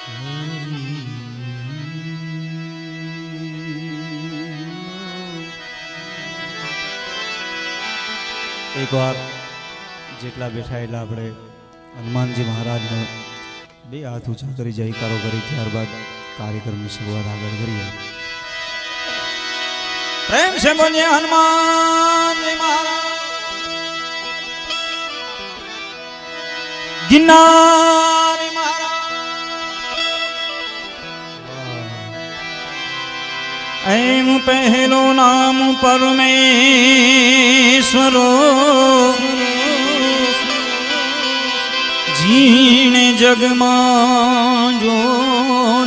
એક વાર જેટલા બેઠા એટલા આપણે હનુમાનજી મહારાજનો બે હાથ ઊંચા કરી જયકારો કરી ત્યારબાદ કાર્યક્રમની શરૂઆત આગળ કરીએ. પ્રેમ से बोलिए हनुमानजी महाराज गिरनारी महाराज. एम पहलो नाम परमेश्वरो जीने जगमा जो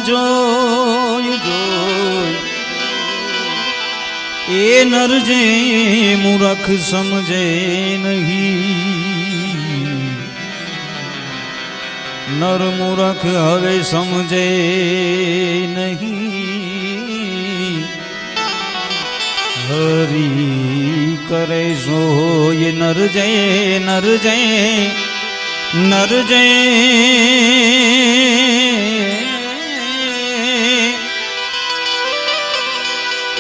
जो जो ए नर जे मूर्ख समझे नहीं. नर मूर्ख हवे समझे नहीं. हरि करे सो ये नर जय नर जय नर जय.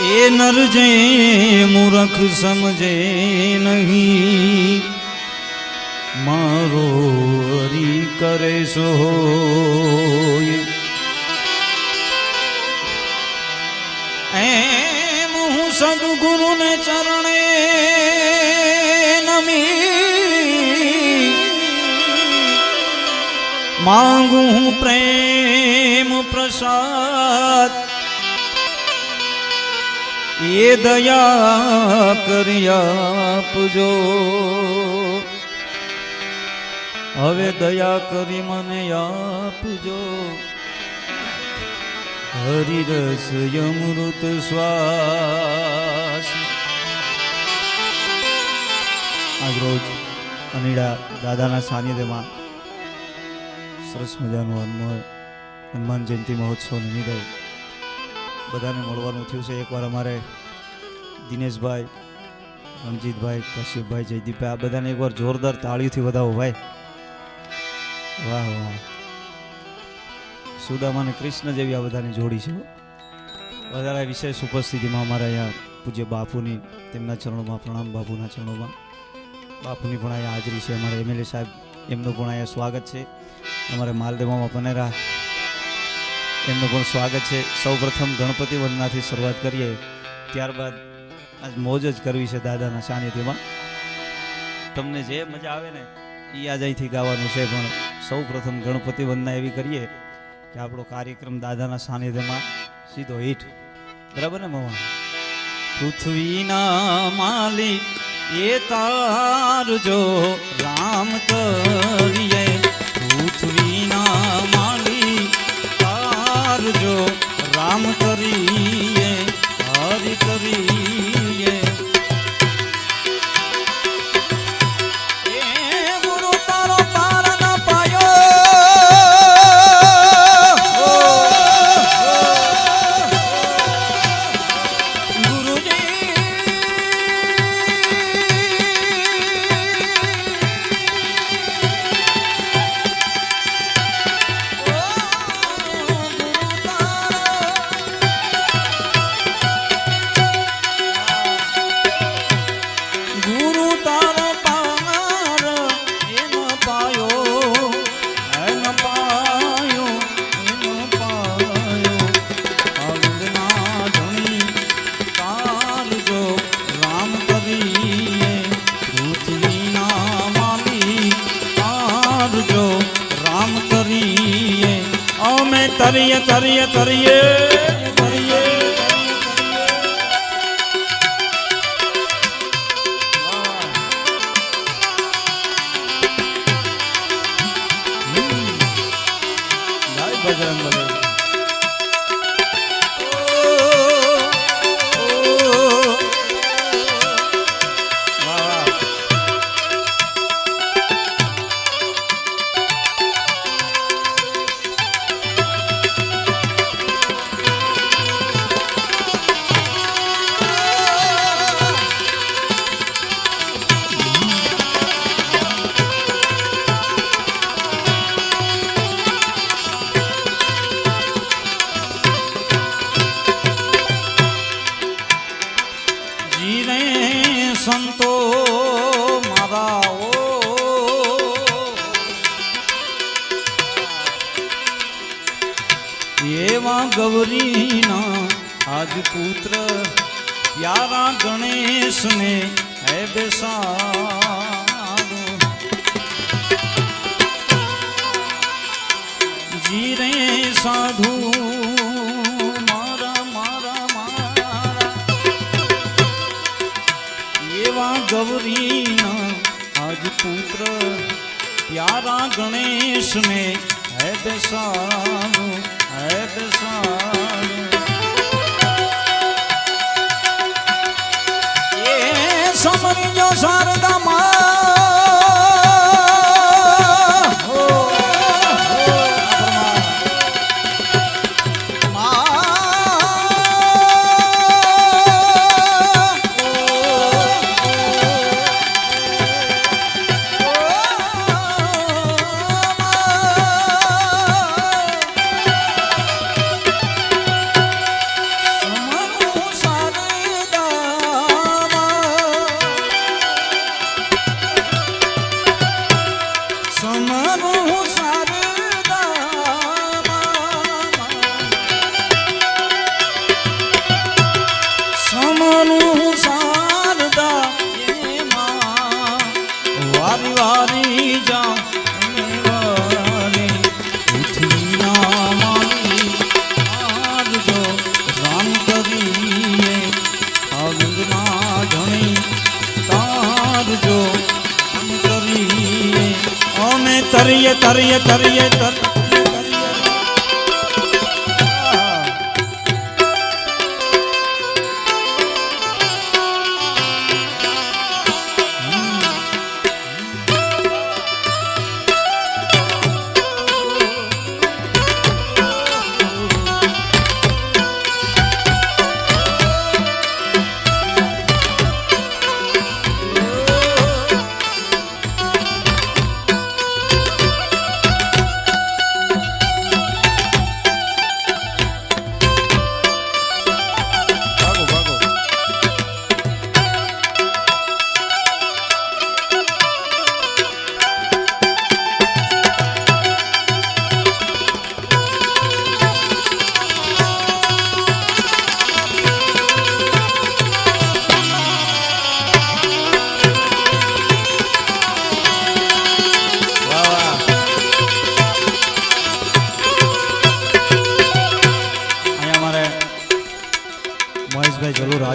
ए नर जय मूर्ख समझे नहीं. मारो हरि करे सो. एम हूँ सदगुरु ने चरणे नमी. मांगू हूँ प्रेम प्रसाद. ये दया करी आपजो. હવે દયા કરી મને આપજો. હરિરસ અમૃત શ્વાસ. આજ રોજ અનીડા દાદાના સાનિધ્યમાં સરસ મજાનું હનુમાન જયંતિ મહોત્સવ નિમિત્તે બધાને મળવાનું થયું છે. એકવાર અમારે દિનેશભાઈ, રણજીતભાઈ, કશ્યપભાઈ, જયદીપભાઈ આ બધાને એકવાર જોરદાર તાળીઓથી વધાવો ભાઈ. વાહ વાહ. સુદામા અને કૃષ્ણ જેવી આ બધાની જોડી છે. વધારે વિશેષ ઉપસ્થિતિમાં અમારા અહીંયા પૂજ્ય બાપુની તેમના ચરણોમાં પ્રણામ. બાપુના ચરણોમાં બાપુની પણ અહીંયા હાજરી છે. અમારા એમએલએ સાહેબ એમનું પણ અહીંયા સ્વાગત છે. અમારે માલદેવામાં પનેરા એમનું પણ સ્વાગત છે. સૌ પ્રથમ ગણપતિ વંદનાથી શરૂઆત કરીએ, ત્યારબાદ આજ મોજ જ કરવી છે દાદાના સાનિધ્યમાં. તમને જે મજા આવે ને એ આજ અહીંથી ગાવાનું છે, પણ સૌ પ્રથમ ગણપતિ વંદના એવી કરીએ કે આપણો કાર્યક્રમ દાદાના સાનિધ્યમાં સીધો હિટ. બરાબર ને મવા? પૃથ્વીના માલિક એ તારજો રામ કરીએ. પૃથ્વીના માલિક તારજો રામ કરીએ. હરિ કરીએ. તરીએ તરીએ તરીએ તરીએ. જય બજરંગ બલી. એવા ગૌરીના આજ પુત્ર પ્યારા ગણેશને હે બેસાડો જીરે સાધુ મારા મારા મારા એવા ગૌરીના આજ પુત્ર પ્યારા ગણેશને હે બેસાડો હે બેસાડો એ સમજો શારદા તરીએ તરીએ તરીએ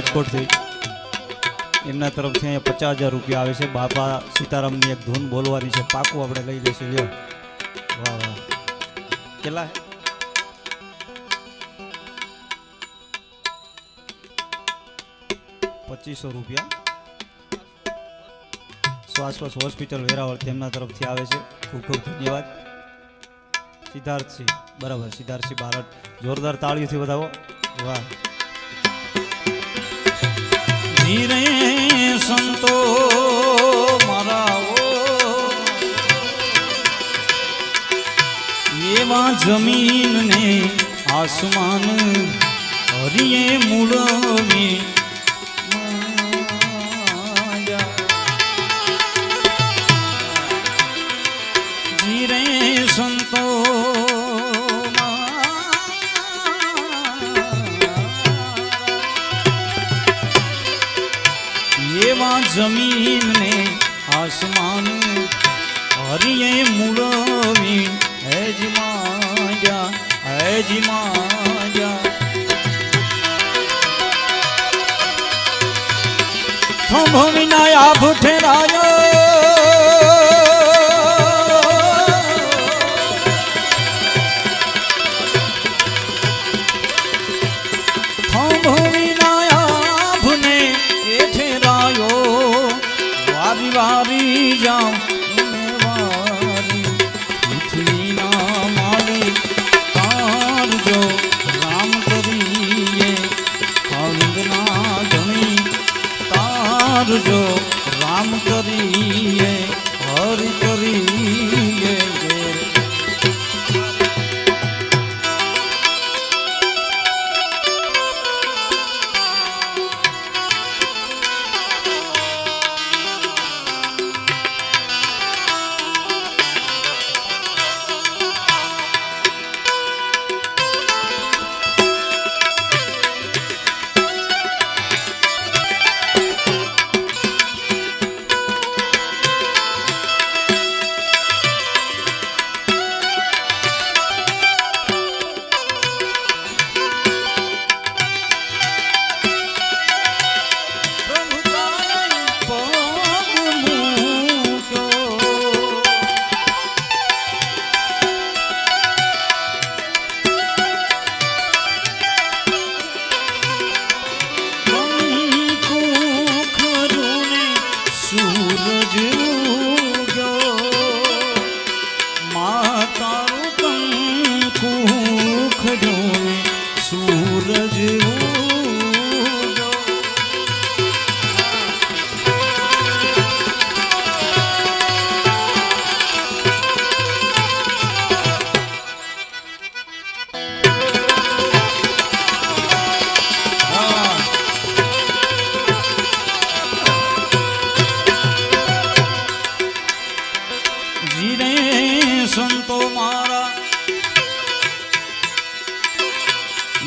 રાજકોટથી એમના તરફથી અહીંયા 50,000 રૂપિયા આવે છે. બાપા સીતારામની એક ધૂન બોલવાની છે, પાકું આપણે લઈ લઈશું. લ્યો વાહ વાહ કેટલા 2500 રૂપિયા શ્વાસવાસ હોસ્પિટલ વેરાવળ તેમના તરફથી આવે છે. ખૂબ ખૂબ ધન્યવાદ. સિદ્ધાર્થસિંહ બરાબર, સિદ્ધાર્થસિંહ બારડ જોરદાર તાળીઓથી વધાવો. વાહ. ધીરે સંતો મારા એવા જમીન ને આસમાન હરિયે મૂળવી ધીરે સંતો જમીન ને આસમાન હરિયે મૂળવી હેજ માજા થંભ વિના આભ ઠેરાયો વારી જાઉં વારી પૃથ્વીના માલિક તારજો રામ કરીએ ખંડના ધણી તારજો રામ કરી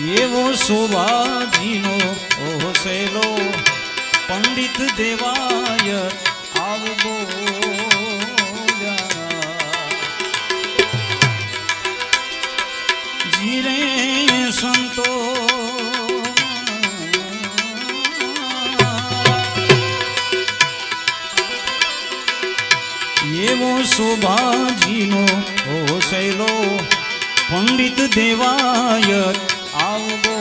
એવો શોભાજીનો ઓસેલો પંડિત દેવાય આવવો જીરે સંતો એવો શોભાજીનો ઓસેલો પંડિત દેવાય આવવો